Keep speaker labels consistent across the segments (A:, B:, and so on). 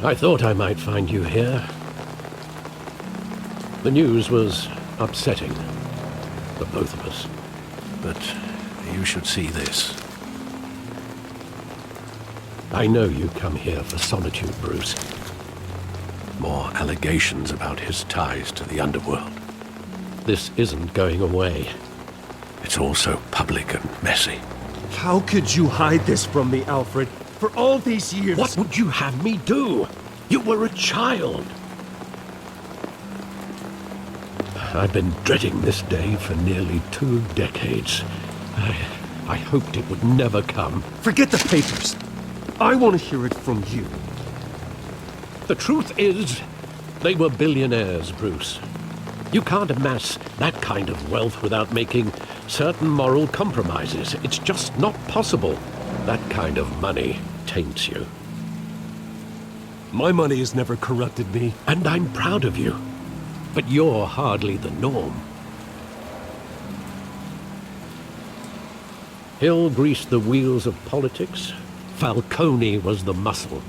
A: I thought I might find you here. The news was upsetting for both of us. But you should see this. I know you come here for solitude, Bruce. More allegations about his ties to the underworld. This isn't going away. It's all so public and messy.
B: How could you hide this from me, Alfred? For all these years...
A: What would you have me do? You were a child. I've been dreading this day for nearly 2 decades. I hoped it would never come.
B: Forget the papers. I want to hear it from you.
A: The truth is, they were billionaires, Bruce. You can't amass that kind of wealth without making certain moral compromises. It's just not possible. That kind of money taints you.
B: My money has never corrupted me.
A: And I'm proud of you. But you're hardly the norm. Hill greased the wheels of politics. Falcone was the muscle.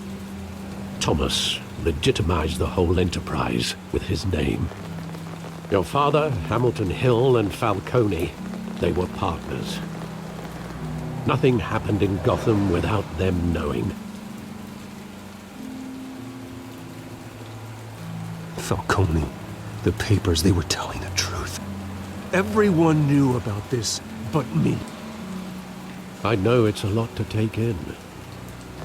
A: Thomas legitimized the whole enterprise with his name. Your father, Hamilton Hill, and Falcone, they were partners. Nothing happened in Gotham without them knowing.
B: Falcone, the papers, they were telling the truth. Everyone knew about this but me.
A: I know it's a lot to take in.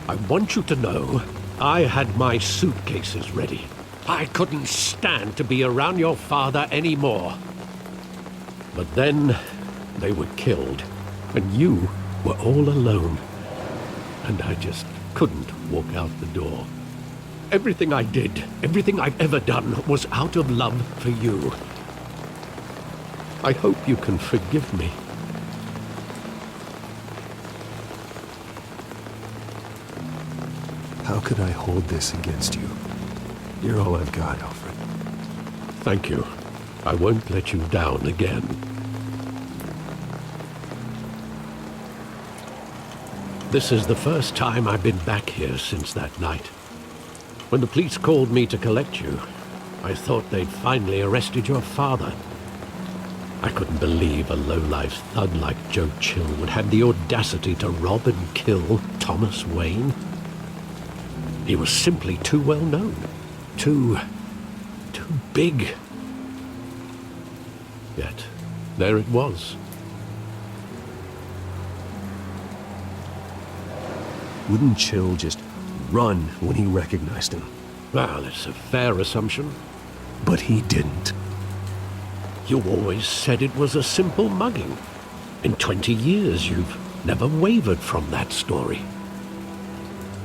A: I want you to know I had my suitcases ready. I couldn't stand to be around your father anymore. But then they were killed, and you were all alone. And I just couldn't walk out the door. Everything I did, everything I've ever done, was out of love for you. I hope you can forgive me.
B: How could I hold this against you? You're all I've got, Alfred.
A: Thank you. I won't let you down again. This is the first time I've been back here since that night. When the police called me to collect you, I thought they'd finally arrested your father. I couldn't believe a low-life thug like Joe Chill would have the audacity to rob and kill Thomas Wayne. He was simply too well known. Too big. Yet, there it was.
B: Wouldn't Chill just run when he recognized him?
A: Well, it's a fair assumption.
B: But he didn't.
A: You always said it was a simple mugging. In 20 years, you've never wavered from that story.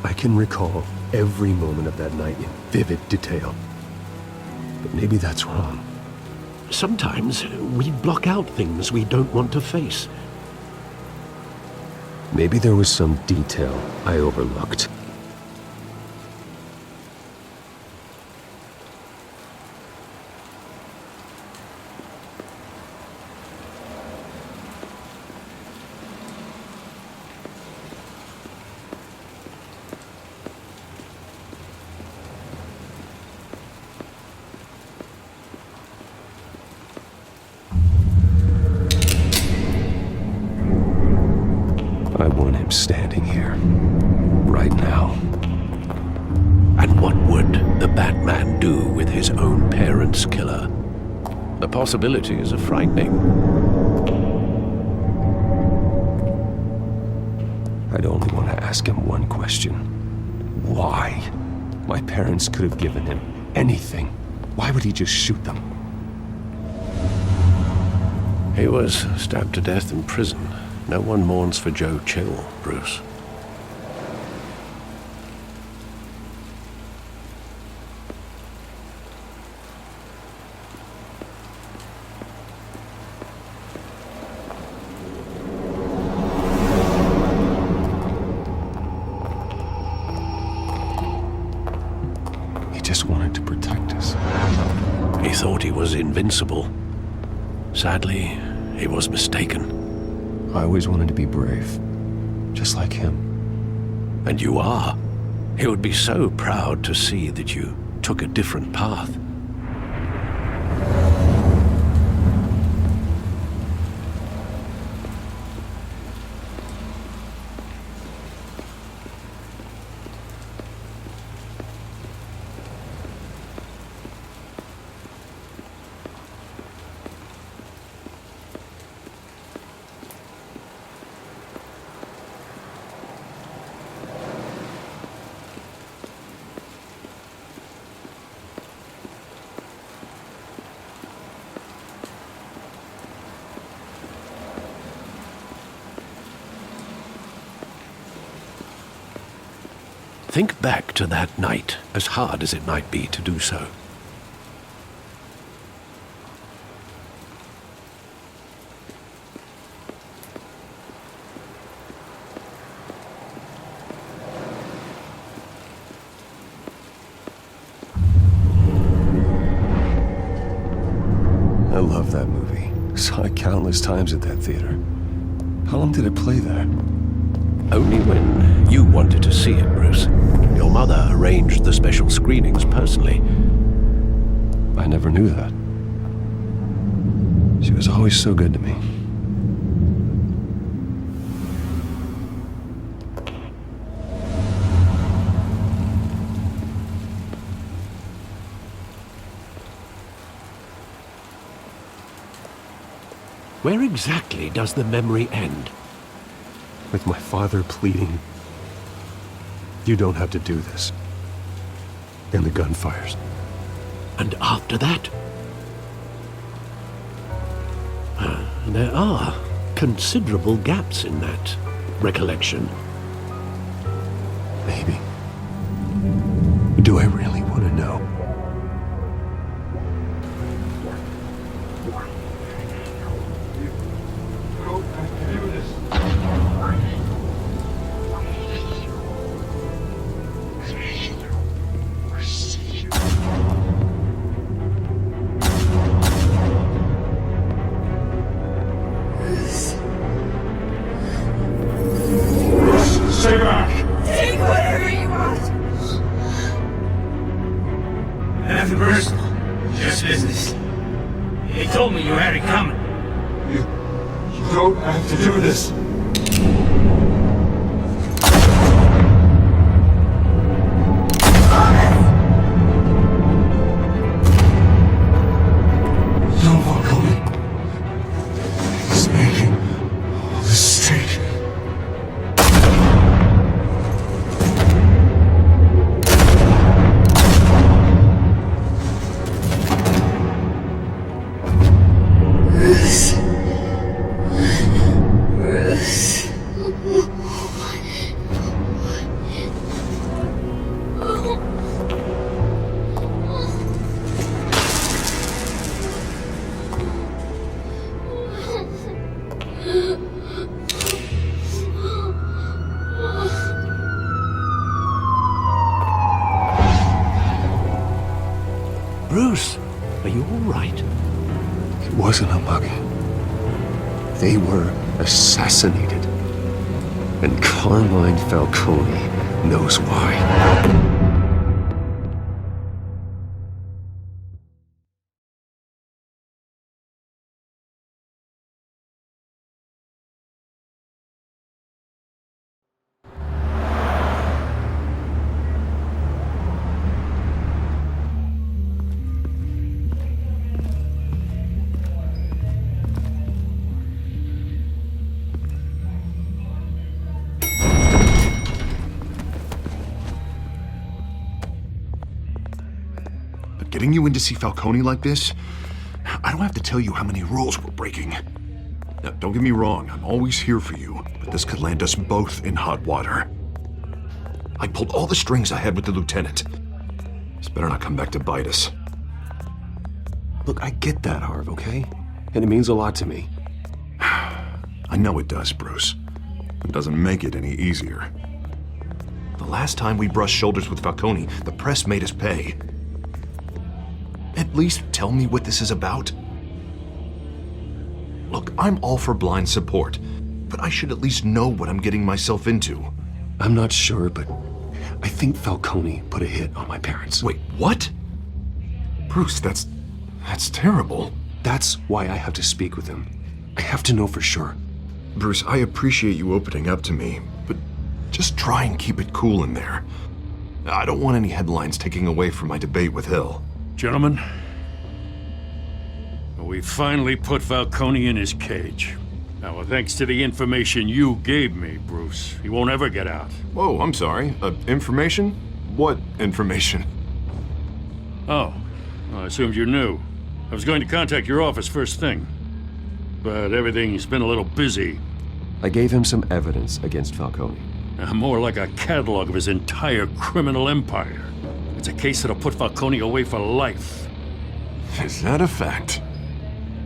B: I can recall every moment of that night in vivid detail. But maybe that's wrong.
A: Sometimes we block out things we don't want to face.
B: Maybe there was some detail I overlooked. I want him standing here, right now.
A: And what would the Batman do with his own parents' killer? The possibilities are frightening.
B: I'd only want to ask him one question. Why? My parents could have given him anything. Why would he just shoot them?
A: He was stabbed to death in prison. No one mourns for Joe Chill, Bruce.
B: He just wanted to protect us.
A: He thought he was invincible. Sadly, he was mistaken.
B: I always wanted to be brave, just like him.
A: And you are. He would be so proud to see that you took a different path. Think back to that night, as hard as it might be to do so.
B: I love that movie. Saw it countless times at that theater. How long did it play there?
A: Only when you wanted to see it, Bruce. Your mother arranged the special screenings personally.
B: I never knew that. She was always so good to me.
A: Where exactly does the memory end?
B: With my father pleading, "You don't have to do this." And the gunfires.
A: And after that? There are considerable gaps in that recollection.
B: Maybe. Do I really want to know?
C: Stay back!
D: Take whatever you want.
C: Nothing personal. Just business. He told me you had it coming. You don't have to do this. Don't walk on me. He's making a mistake.
A: Bruce, are you all right?
B: It wasn't a mug. They were assassinated. And Carmine Falcone knows why.
E: Getting you in to see Falcone like this, I don't have to tell you how many rules we're breaking. Now, don't get me wrong, I'm always here for you, but this could land us both in hot water. I pulled all the strings I had with the lieutenant. This better not come back to bite us.
B: Look, I get that, Harv, okay? And it means a lot to me.
E: I know it does, Bruce. It doesn't make it any easier. The last time we brushed shoulders with Falcone, the press made us pay. At least tell me what this is about. Look, I'm all for blind support, but I should at least know what I'm getting myself into.
B: I'm not sure, but I think Falcone put a hit on my parents.
E: Wait, what? Bruce, that's terrible.
B: That's why I have to speak with him. I have to know for sure.
E: Bruce, I appreciate you opening up to me, but just try and keep it cool in there. I don't want any headlines taking away from my debate with Hill.
F: Gentlemen, we finally put Falcone in his cage. Now, thanks to the information you gave me, Bruce, he won't ever get out.
E: Whoa, I'm sorry. Information? What information?
F: Oh, well, I assumed you knew. I was going to contact your office first thing, but everything's been a little busy.
B: I gave him some evidence against Falcone.
F: More like a catalog of his entire criminal empire. It's a case that'll put Falcone away for life.
E: Is that a fact?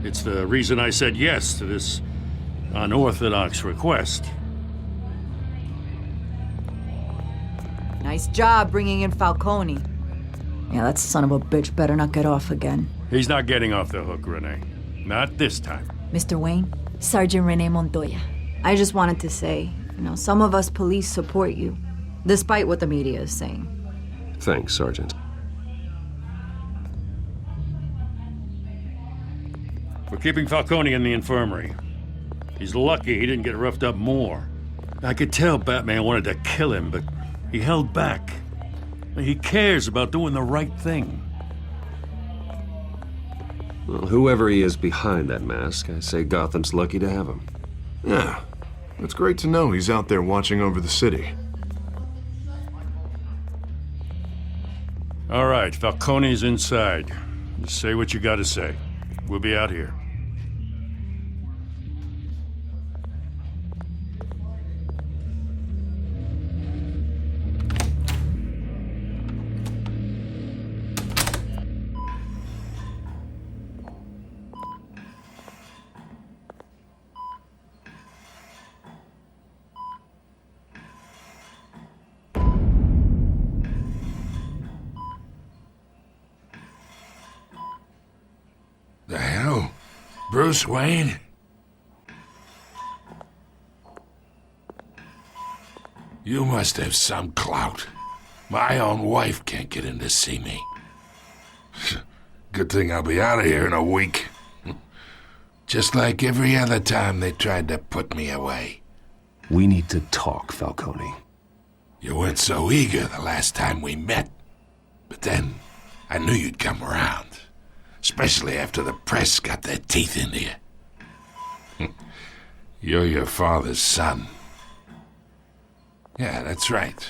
F: It's the reason I said yes to this unorthodox request.
D: Nice job bringing in Falcone. Yeah, that son of a bitch better not get off again.
F: He's not getting off the hook, Renee. Not this time.
D: Mr. Wayne, Sergeant Renee Montoya. I just wanted to say, some of us police support you, despite what the media is saying.
B: Thanks, Sergeant.
F: We're keeping Falcone in the infirmary. He's lucky he didn't get roughed up more. I could tell Batman wanted to kill him, but he held back. He cares about doing the right thing.
B: Well, whoever he is behind that mask, I say Gotham's lucky to have him.
E: Yeah, it's great to know he's out there watching over the city.
F: All right, Falcone's inside. Just say what you gotta say. We'll be out here.
G: The hell? Bruce Wayne? You must have some clout. My own wife can't get in to see me. Good thing I'll be out of here in a week. Just like every other time they tried to put me away.
B: We need to talk, Falcone.
G: You weren't so eager the last time we met. But then, I knew you'd come around. Especially after the press got their teeth into you. You're your father's son. Yeah, that's right.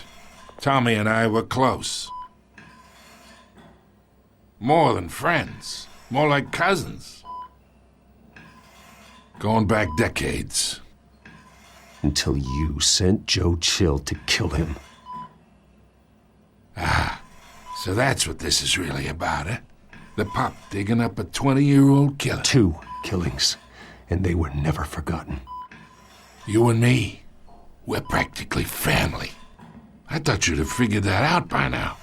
G: Tommy and I were close. More than friends. More like cousins. Going back decades.
B: Until you sent Joe Chill to kill him.
G: Ah, so that's what this is really about, eh? The pup digging up a 20-year-old killer.
B: 2 killings, and they were never forgotten.
G: You and me, we're practically family. I thought you'd have figured that out by now.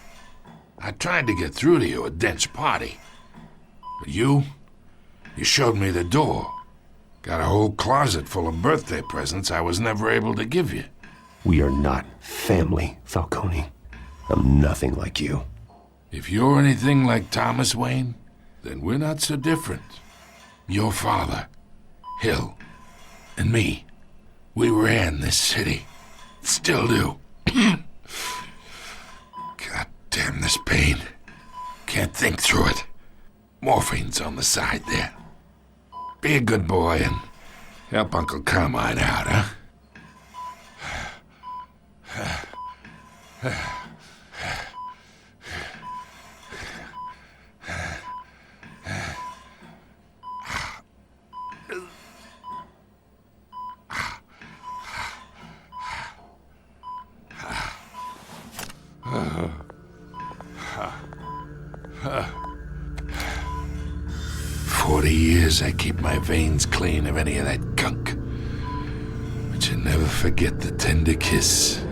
G: I tried to get through to you at Dent's party. But you showed me the door. Got a whole closet full of birthday presents I was never able to give you.
B: We are not family, Falcone. I'm nothing like you.
G: If you're anything like Thomas Wayne, then we're not so different. Your father, Hill, and me, we ran this city. Still do. God damn this pain. Can't think through it. Morphine's on the side there. Be a good boy and help Uncle Carmine out, huh? I keep my veins clean of any of that gunk. But you never forget the tender kiss.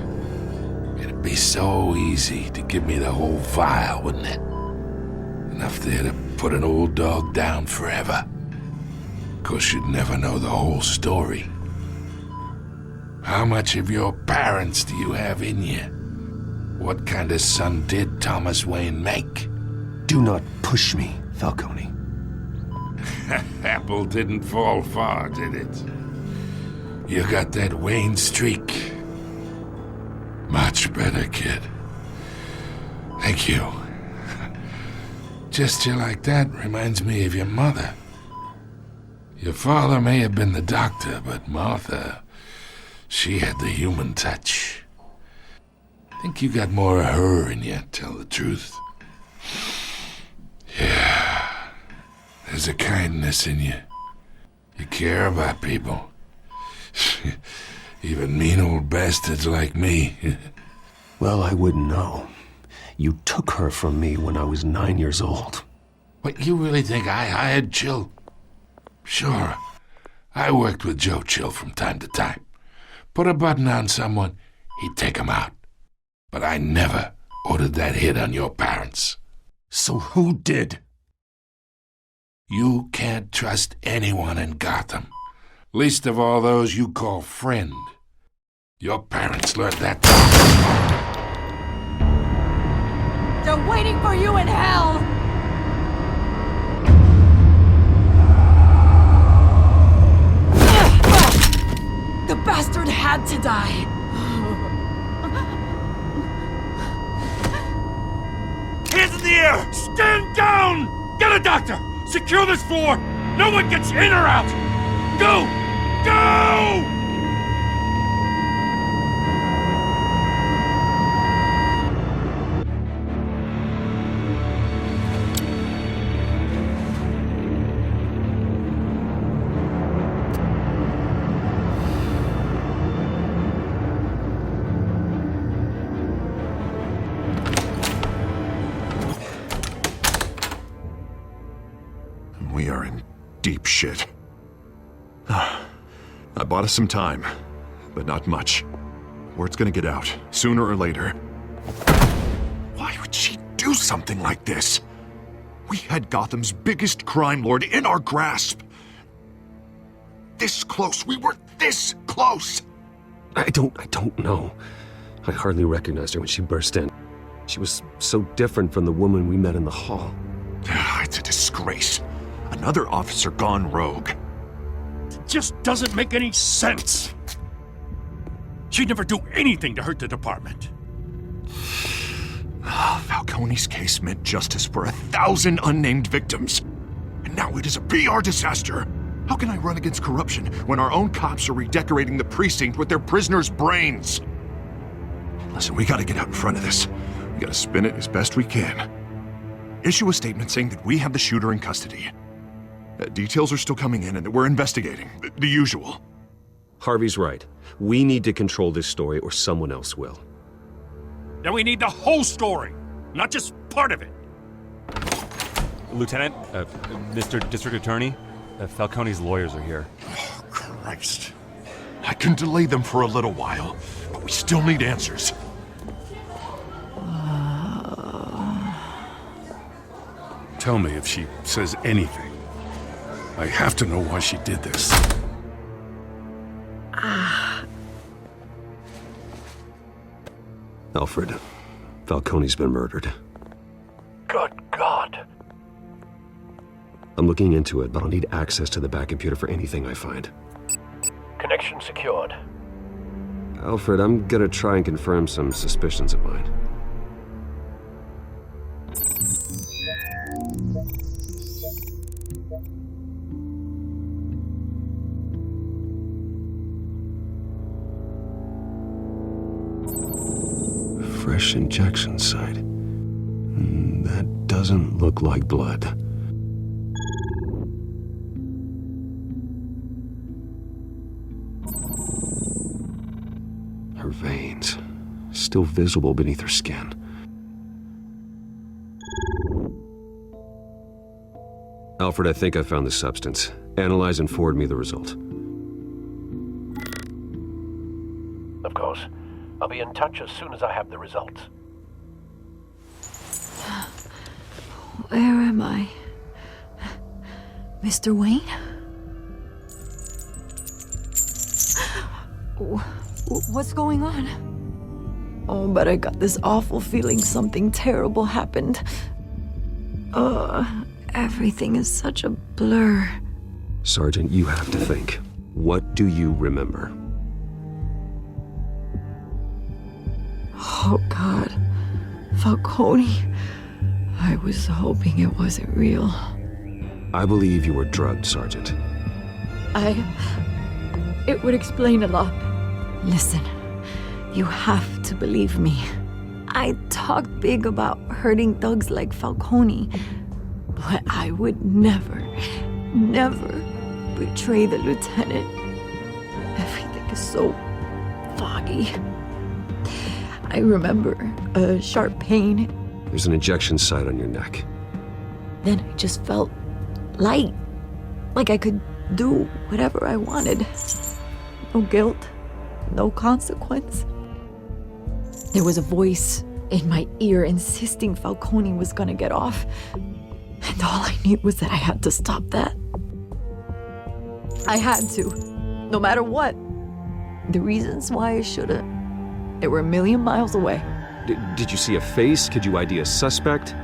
G: It'd be so easy to give me the whole vial, wouldn't it? Enough there to put an old dog down forever. Of course, you'd never know the whole story. How much of your parents do you have in you? What kind of son did Thomas Wayne make?
B: Do not push me, Falcone.
G: Apple didn't fall far, did it? You got that Wayne streak. Much better, kid. Thank you. Gesture like that reminds me of your mother. Your father may have been the doctor, but Martha, she had the human touch. I think you got more of her in you, tell the truth. Yeah. There's a kindness in you. You care about people. Even mean old bastards like me.
B: Well, I wouldn't know. You took her from me when I was 9 years old.
G: What, you really think I hired Chill? Sure. I worked with Joe Chill from time to time. Put a button on someone, he'd take him out. But I never ordered that hit on your parents.
B: So who did?
G: You can't trust anyone in Gotham. Least of all those you call friend. Your parents learned that.
D: They're waiting for you in hell! The bastard had to die.
F: Hands in the air! Stand down! Get a doctor! Secure this floor! No one gets in or out! Go! Go!
E: We are in deep shit. I bought us some time, but not much. Word's gonna get out, sooner or later. Why would she do something like this? We had Gotham's biggest crime lord in our grasp. This close, we were this close!
B: I don't know. I hardly recognized her when she burst in. She was so different from the woman we met in the hall.
E: It's a disgrace. Another officer gone rogue.
F: It just doesn't make any sense. She'd never do anything to hurt the department.
E: Falcone's case meant justice for 1,000 unnamed victims. And now it is a PR disaster. How can I run against corruption when our own cops are redecorating the precinct with their prisoners' brains? Listen, we gotta get out in front of this. We gotta spin it as best we can. Issue a statement saying that we have the shooter in custody. Details are still coming in and that we're investigating. The usual.
B: Harvey's right. We need to control this story or someone else will.
F: Then we need the whole story, not just part of it.
H: Lieutenant, Mr. District Attorney, Falcone's lawyers are here.
E: Oh, Christ. I can delay them for a little while, but we still need answers.
F: Tell me if she says anything. I have to know why she did this.
B: Alfred, Falcone's been murdered.
A: Good God.
B: I'm looking into it, but I'll need access to the back computer for anything I find.
A: Connection secured.
B: Alfred, I'm gonna try and confirm some suspicions of mine. Fresh injection site. That doesn't look like blood. Her veins, still visible beneath her skin. Alfred, I think I found the substance. Analyze and forward me the result.
A: Of course. I'll be in touch as soon as I have the results.
D: Where am I? Mr. Wayne? What's going on? Oh, but I got this awful feeling something terrible happened. Everything is such a blur.
B: Sergeant, you have to think. What do you remember?
D: Oh, God. Falcone. I was hoping it wasn't real.
B: I believe you were drugged, Sergeant.
D: It would explain a lot. Listen, you have to believe me. I talked big about hurting thugs like Falcone, but I would never betray the lieutenant. Everything is so foggy. I remember a sharp pain.
B: There's an injection site on your neck.
D: Then I just felt light, like I could do whatever I wanted. No guilt, no consequence. There was a voice in my ear insisting Falcone was gonna get off. And all I knew was that I had to stop that. I had to, no matter what. The reasons why I shouldn't, they were a million miles away.
B: Did you see a face? Could you ID a suspect?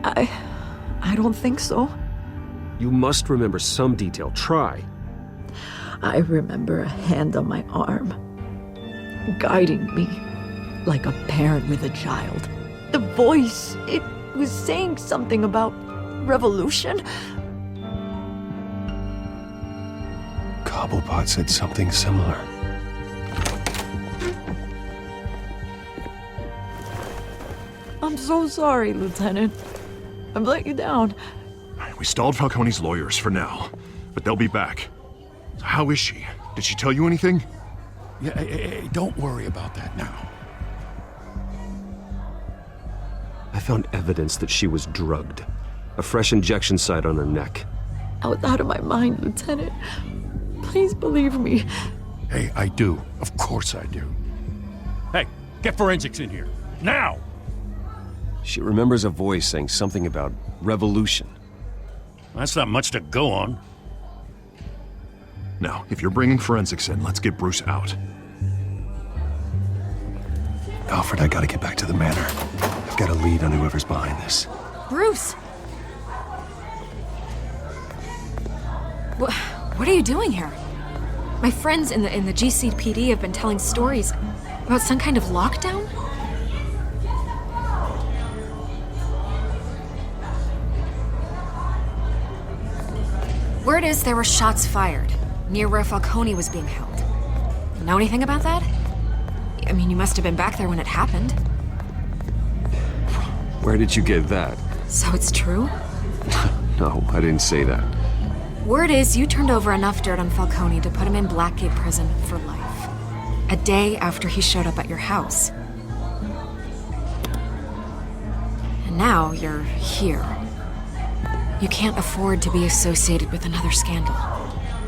D: I don't think so.
B: You must remember some detail. Try.
D: I remember a hand on my arm, guiding me like a parent with a child. The voice, it was saying something about revolution.
B: Cobblepot said something similar.
D: I'm so sorry, Lieutenant. I've let you down.
E: We stalled Falcone's lawyers for now, but they'll be back. How is she? Did she tell you anything?
G: Yeah, hey, don't worry about that now.
B: I found evidence that she was drugged. A fresh injection site on her neck.
D: I was out of my mind, Lieutenant. Please believe me.
F: Hey, I do. Of course I do. Hey, get forensics in here. Now!
B: She remembers a voice saying something about revolution.
F: That's not much to go on.
E: Now, if you're bringing forensics in, let's get Bruce out.
B: Alfred, I gotta get back to the manor. I've got a lead on whoever's behind this.
I: Bruce! What are you doing here? My friends in the GCPD have been telling stories about some kind of lockdown? Word is there were shots fired near where Falcone was being held. You know anything about that? I mean, you must have been back there when it happened.
B: Where did you get that?
I: So it's true?
B: No, I didn't say that.
I: Word is you turned over enough dirt on Falcone to put him in Blackgate Prison for life. A day after he showed up at your house. And now you're here. You can't afford to be associated with another scandal.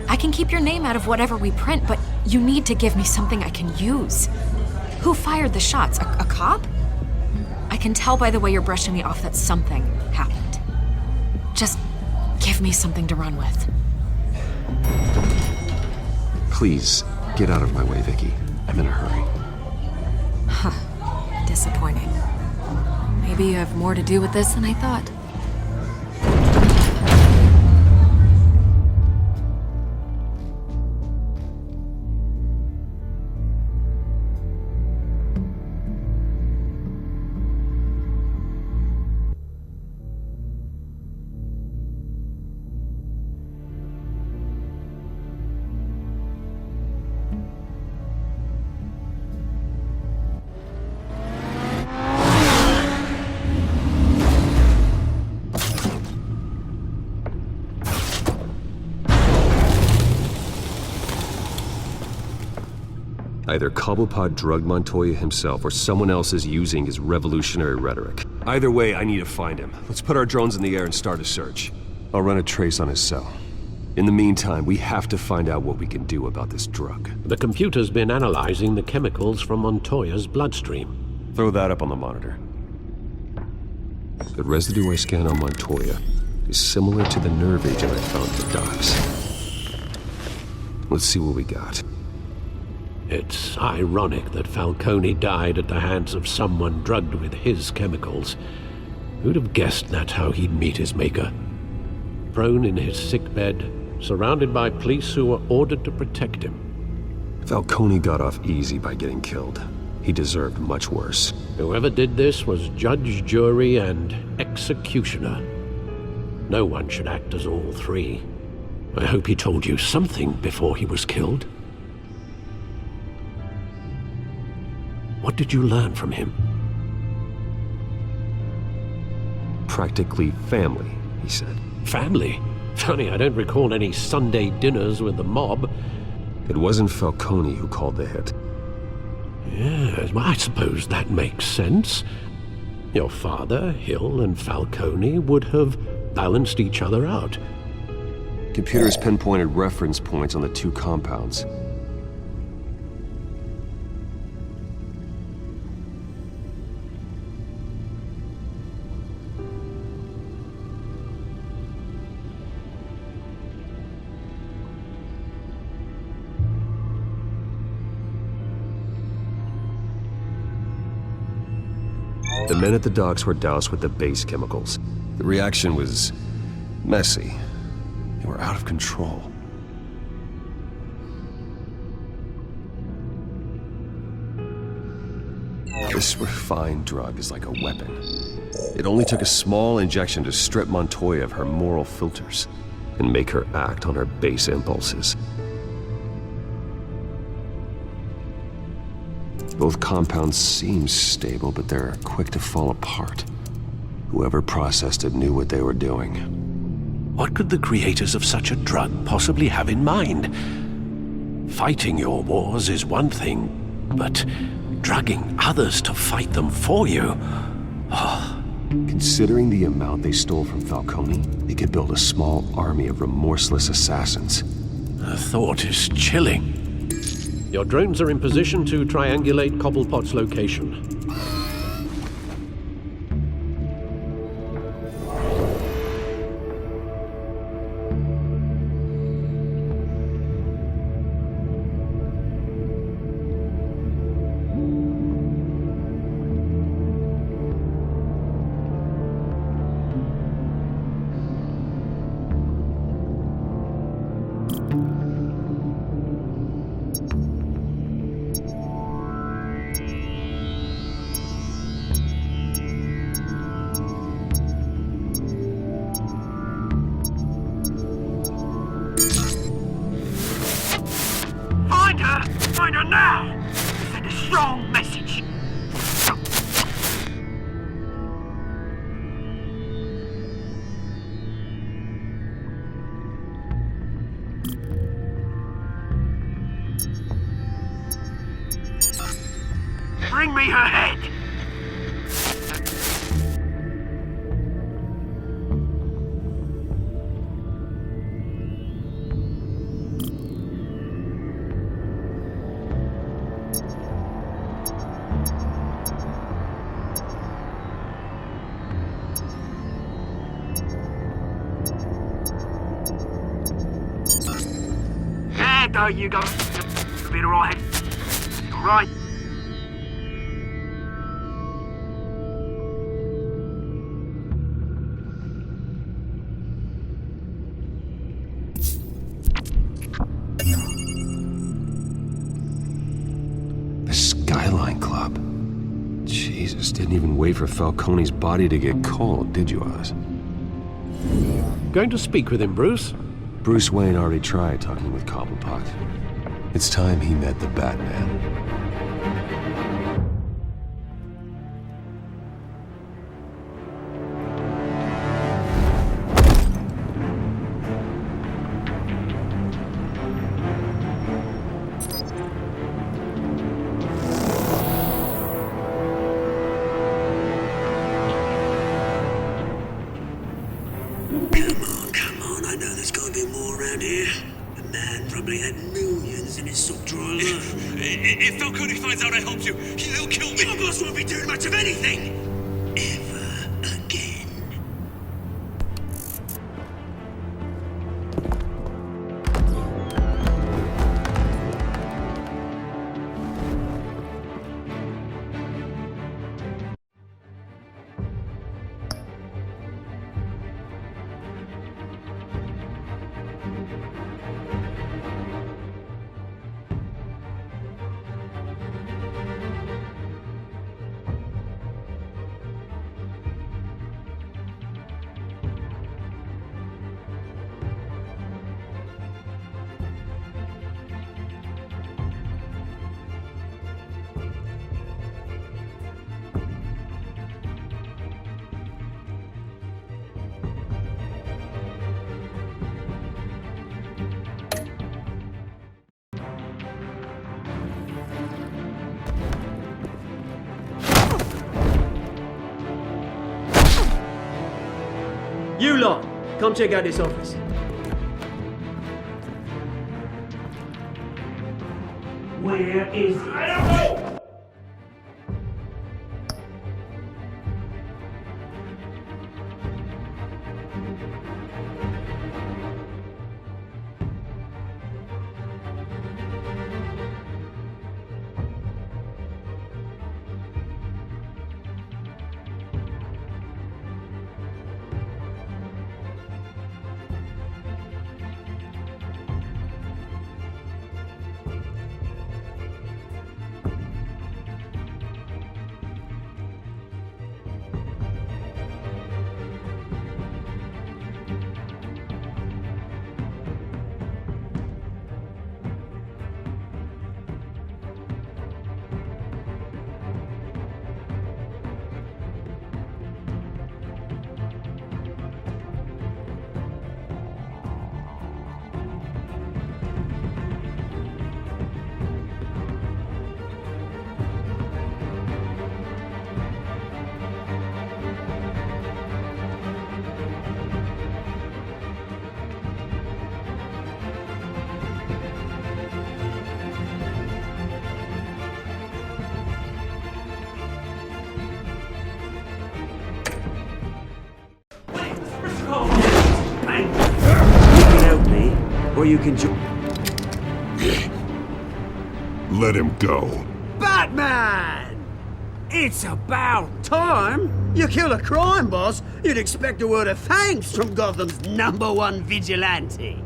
I: I can keep your name out of whatever we print, but you need to give me something I can use. Who fired the shots? A cop? I can tell by the way you're brushing me off that something happened. Just give me something to run with.
B: Please, get out of my way, Vicky. I'm in a hurry.
I: Huh. Disappointing. Maybe you have more to do with this than I thought.
B: Either Cobblepot drugged Montoya himself or someone else is using his revolutionary rhetoric. Either way, I need to find him. Let's put our drones in the air and start a search. I'll run a trace on his cell. In the meantime, we have to find out what we can do about this drug.
A: The computer's been analyzing the chemicals from Montoya's bloodstream.
B: Throw that up on the monitor. The residue I scan on Montoya is similar to the nerve agent I found at the docks. Let's see what we got.
A: It's ironic that Falcone died at the hands of someone drugged with his chemicals. Who'd have guessed that's how he'd meet his maker? Prone in his sickbed, surrounded by police who were ordered to protect him.
B: Falcone got off easy by getting killed. He deserved much worse.
A: Whoever did this was judge, jury, and executioner. No one should act as all three. I hope he told you something before he was killed. What did you learn from him?
B: Practically family, he said.
A: Family? Funny, I don't recall any Sunday dinners with the mob.
B: It wasn't Falcone who called the hit.
A: Yes, well, I suppose that makes sense. Your father, Hill, and Falcone would have balanced each other out.
B: Computers pinpointed reference points on the two compounds. The men at the docks were doused with the base chemicals. The reaction was messy. They were out of control. This refined drug is like a weapon. It only took a small injection to strip Montoya of her moral filters and make her act on her base impulses. Both compounds seem stable, but they're quick to fall apart. Whoever processed it knew what they were doing.
A: What could the creators of such a drug possibly have in mind? Fighting your wars is one thing, but drugging others to fight them for you?
B: Considering the amount they stole from Falcone, they could build a small army of remorseless assassins.
A: The thought is chilling. Your drones are in position to triangulate Cobblepot's location.
C: Find her now! Send a strong message! Bring me her head! There you go. You'll be alright. Alright.
B: The Skyline Club. Jesus, didn't even wait for Falcone's body to get cold, did you, Oz?
A: Going to speak with him, Bruce?
B: Bruce Wayne already tried talking with Cobblepot. It's time he met the Batman.
J: If Falcone finds out I helped you, he'll kill me. Your boss won't be doing much of anything. Ever again.
K: You lot, come check out this office.
J: Where is it? I don't know!
K: Or you can
E: Let him go.
K: Batman! It's about time! You kill a crime boss, you'd expect a word of thanks from Gotham's #1 vigilante.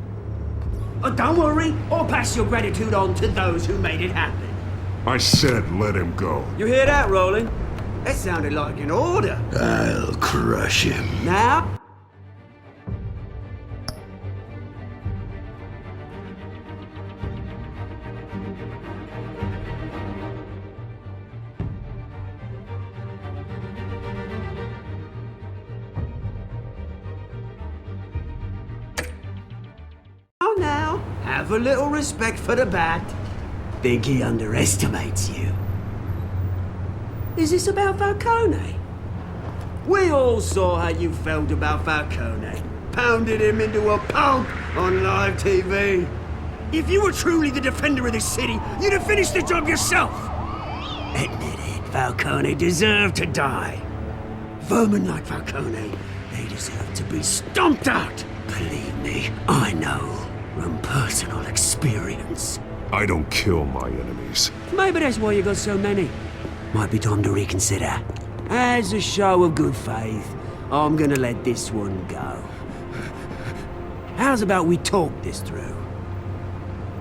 K: Don't worry, I'll pass your gratitude on to those who made it happen.
E: I said let him go.
K: You hear that, Roland? That sounded like an order.
E: I'll crush him.
K: Now? Now, have a little respect for the Bat. Think he underestimates you. Is this about Falcone? We all saw how you felt about Falcone. Pounded him into a pulp on live TV. If you were truly the defender of this city, you'd have finished the job yourself. Admit it, Falcone deserved to die. Vermin like Falcone, they deserve to be stomped out. Believe me, I know from personal experience.
E: I don't kill my enemies.
K: Maybe that's why you got so many. Might be time to reconsider. As a show of good faith, I'm gonna let this one go. How's about we talk this through?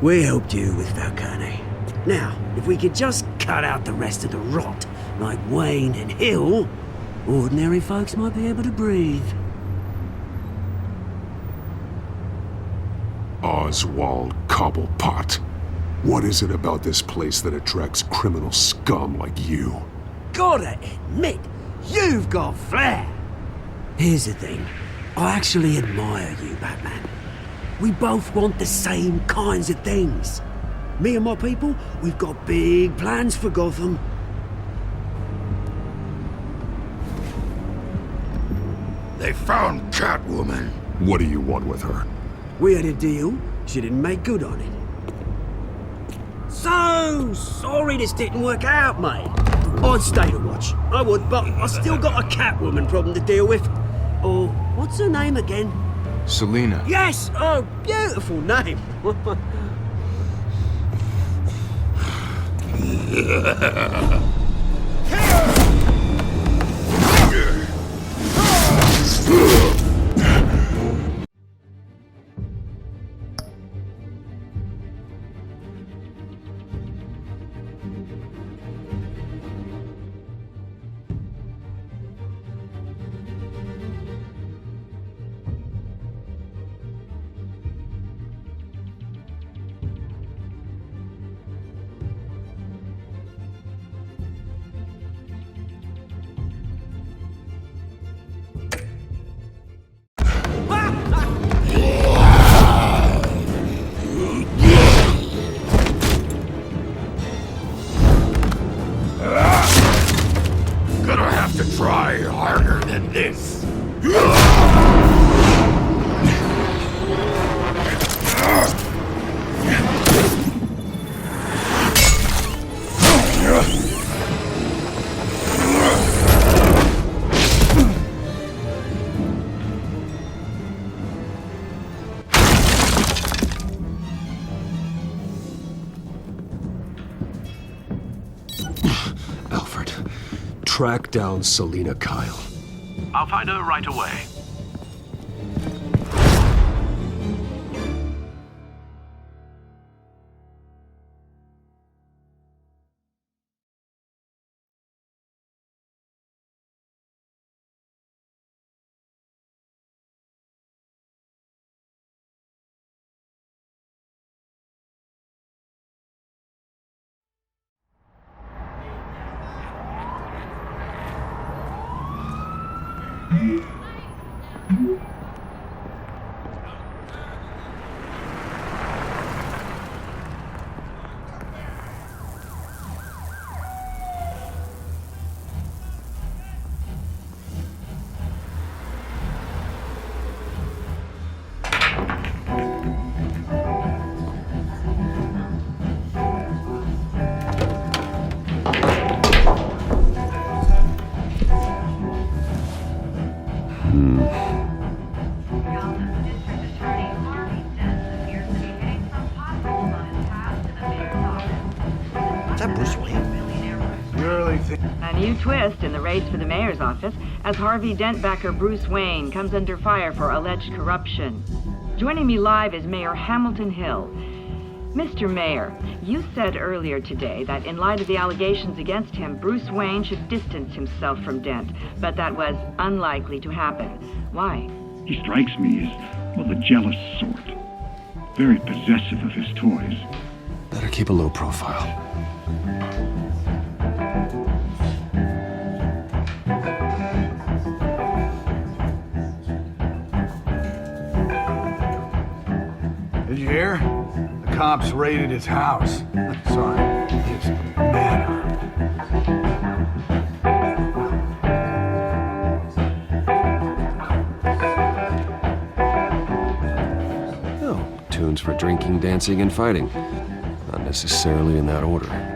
K: We helped you with Falcone. Now, if we could just cut out the rest of the rot, like Wayne and Hill, ordinary folks might be able to breathe.
E: Oswald Cobblepot. What is it about this place that attracts criminal scum like you?
K: Gotta admit, you've got flair. Here's the thing. I actually admire you, Batman. We both want the same kinds of things. Me and my people, we've got big plans for Gotham.
E: They found Catwoman. What do you want with her?
K: We had a deal. She didn't make good on it. So sorry this didn't work out, mate. I'd stay to watch. I would, but I still got a Catwoman problem to deal with. Oh, what's her name again?
L: Selina.
K: Yes! Oh, beautiful name.
E: Gonna have to try harder than this.
B: Alfred, track down Selina Kyle.
A: I'll find her right away.
L: A new twist in the race for the mayor's office as Harvey Dent-backer Bruce Wayne comes under fire for alleged corruption. Joining me live is Mayor Hamilton Hill. Mr. Mayor, you said earlier today that in light of the allegations against him, Bruce Wayne should distance himself from Dent, but that was unlikely to happen. Why?
M: He strikes me as, well, the jealous sort. Very possessive of his toys.
B: Better keep a low profile.
N: Did you hear? The cops raided his house. Sorry, his manor.
B: Oh, tunes for drinking, dancing, and fighting. Not necessarily in that order.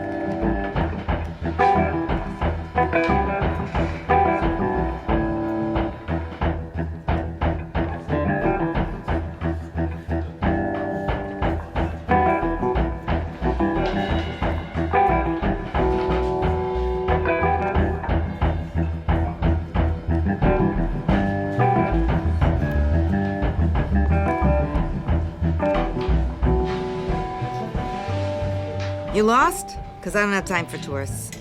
O: You lost? Because I don't have time for tourists.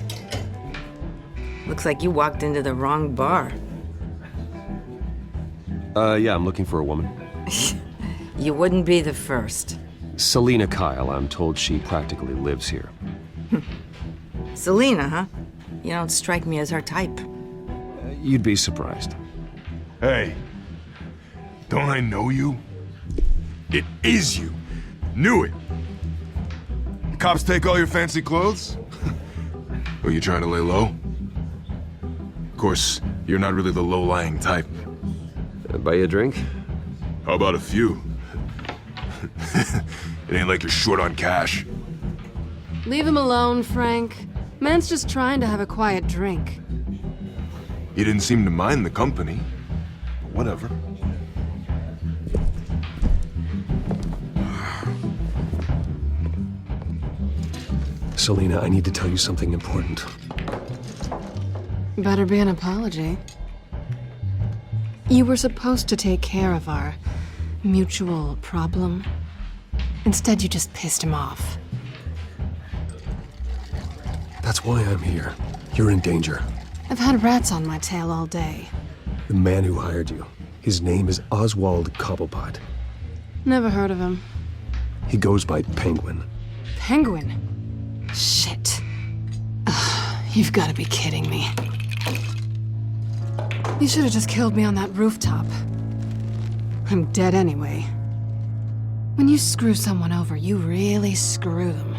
O: Looks like you walked into the wrong bar.
B: Yeah, I'm looking for a woman.
O: You wouldn't be the first.
B: Selina Kyle, I'm told she practically lives here.
O: Selina, huh? You don't strike me as her type.
B: You'd be surprised.
P: Hey, don't I know you? It is you. Knew it. The cops take all your fancy clothes? Are you trying to lay low? Of course, you're not really the low-lying type.
B: Buy you a drink?
P: How about a few? It ain't like you're short on cash.
Q: Leave him alone, Frank. Man's just trying to have a quiet drink.
P: He didn't seem to mind the company. But whatever.
B: Selina, I need to tell you something important.
Q: Better be an apology. You were supposed to take care of our mutual problem. Instead, you just pissed him off.
B: That's why I'm here. You're in danger.
Q: I've had rats on my tail all day.
B: The man who hired you, his name is Oswald Cobblepot.
Q: Never heard of him.
B: He goes by Penguin.
Q: Penguin? Shit. Ugh, you've got to be kidding me. You should have just killed me on that rooftop. I'm dead anyway. When you screw someone over, you really screw them.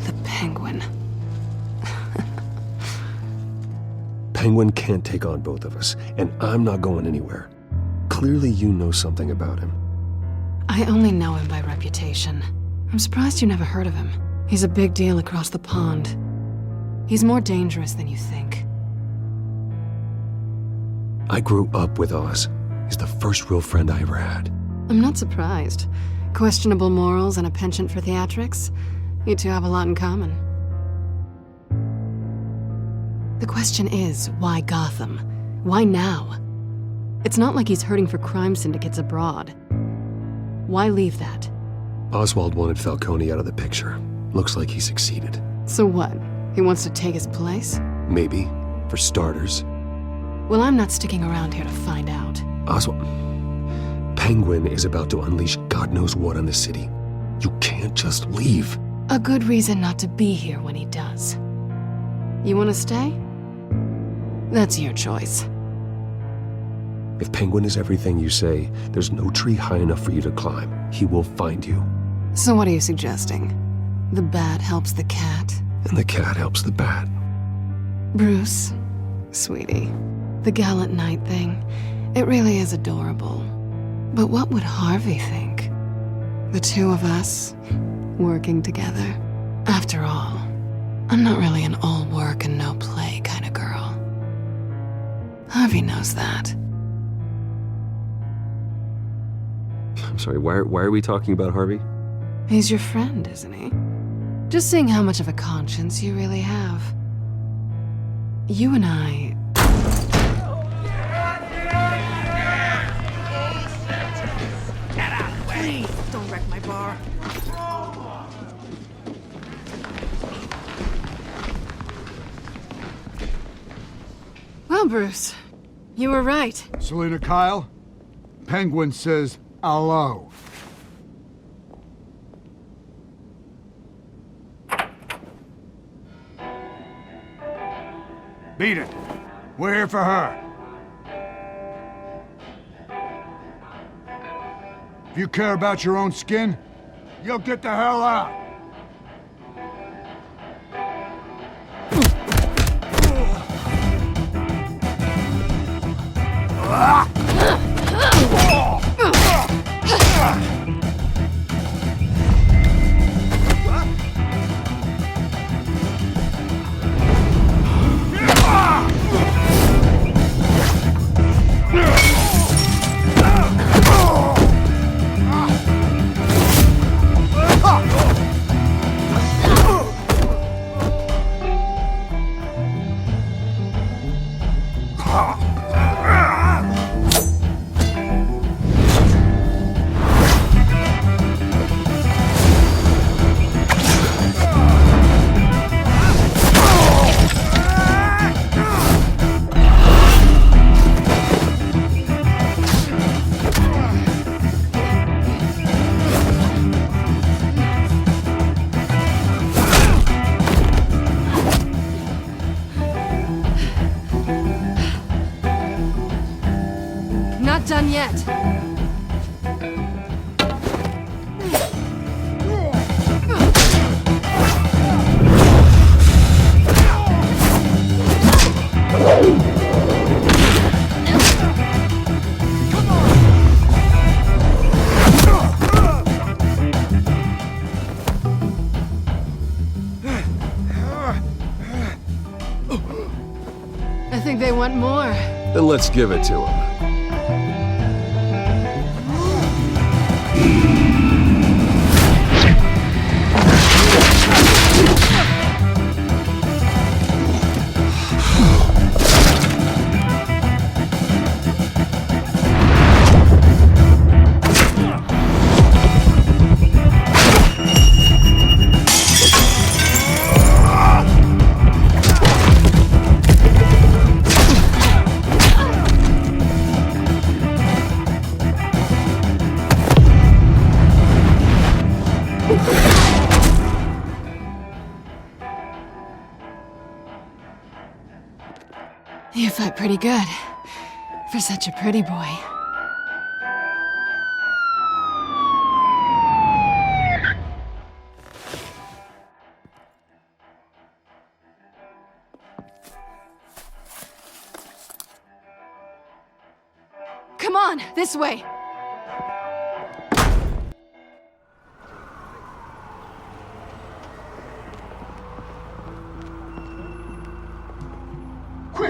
Q: The Penguin.
B: Penguin can't take on both of us, and I'm not going anywhere. Clearly you know something about him.
Q: I only know him by reputation. I'm surprised you never heard of him. He's a big deal across the pond. He's more dangerous than you think.
B: I grew up with Oz. He's the first real friend I ever had.
Q: I'm not surprised. Questionable morals and a penchant for theatrics. You two have a lot in common. The question is, why Gotham? Why now? It's not like he's hurting for crime syndicates abroad. Why leave that?
B: Oswald wanted Falcone out of the picture. Looks like he succeeded.
Q: So what? He wants to take his place?
B: Maybe, for starters.
Q: Well, I'm not sticking around here to find out.
B: Oswald... Penguin is about to unleash God knows what on the city. You can't just leave.
Q: A good reason not to be here when he does. You want to stay? That's your choice.
B: If Penguin is everything you say, there's no tree high enough for you to climb. He will find you.
Q: So what are you suggesting? The bat helps the cat?
B: And the cat helps the bat.
Q: Bruce, sweetie, the gallant knight thing, it really is adorable. But what would Harvey think? The two of us, working together. After all, I'm not really an all work and no play kind of girl. Harvey knows that.
B: I'm sorry, why are we talking about Harvey?
Q: He's your friend, isn't he? Just seeing how much of a conscience you really have. You and I...
O: Get out of the way! Please, don't wreck my bar.
Q: Well, Bruce, you were right.
N: Selina Kyle, Penguin says hello. Beat it. We're here for her. If you care about your own skin, you'll get the hell out.
Q: Not done yet. I think they want more.
B: Then let's give it to him.
Q: You fight pretty good. For such a pretty boy. Come on, this way.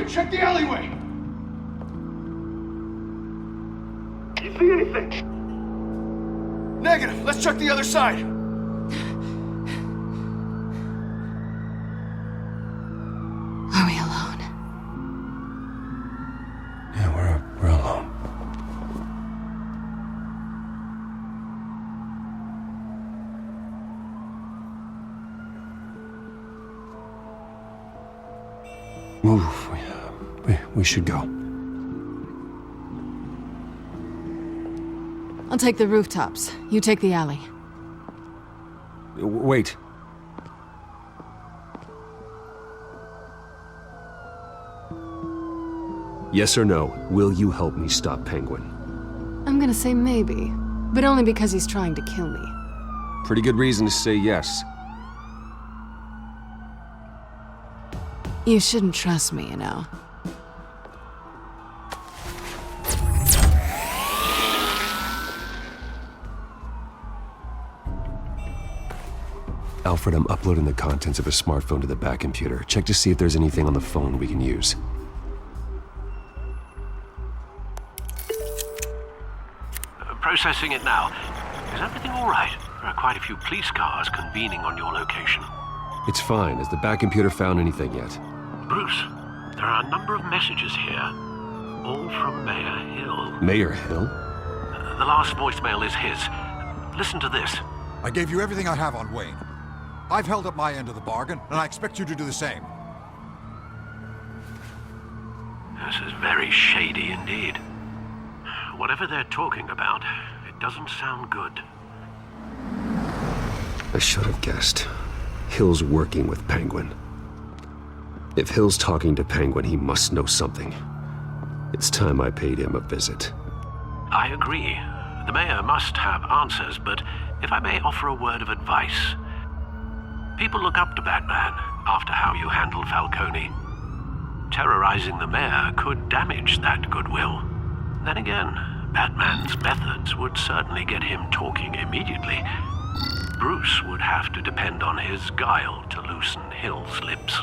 N: check the alleyway!
J: You see anything?
N: Negative. Let's check the other side.
Q: Are we alone?
B: Yeah, we're alone. Move. We should go.
Q: I'll take the rooftops. You take the alley.
B: Wait. Yes or no, will you help me stop Penguin?
Q: I'm gonna say maybe, but only because he's trying to kill me.
B: Pretty good reason to say yes.
Q: You shouldn't trust me, you know.
B: Alfred, I'm uploading the contents of a smartphone to the back computer. Check to see if there's anything on the phone we can use.
A: Processing it now. Is everything all right? There are quite a few police cars convening on your location.
B: It's fine. Has the back computer found anything yet?
A: Bruce, there are a number of messages here. All from Mayor Hill.
B: Mayor Hill?
A: The last voicemail is his. Listen to this.
R: I gave you everything I have on Wayne. I've held up my end of the bargain, and I expect you to do the same.
A: This is very shady indeed. Whatever they're talking about, it doesn't sound good.
B: I should have guessed. Hill's working with Penguin. If Hill's talking to Penguin, he must know something. It's time I paid him a visit.
A: I agree. The mayor must have answers, but if I may offer a word of advice. People look up to Batman after how you handled Falcone. Terrorizing the mayor could damage that goodwill. Then again, Batman's methods would certainly get him talking immediately. Bruce would have to depend on his guile to loosen Hill's lips.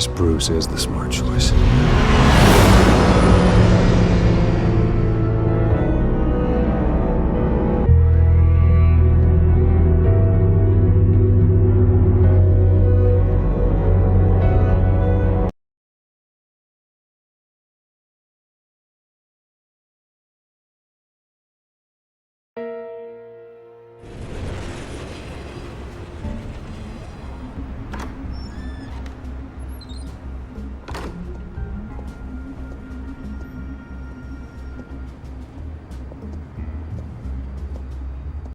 B: guess Bruce is the smart choice.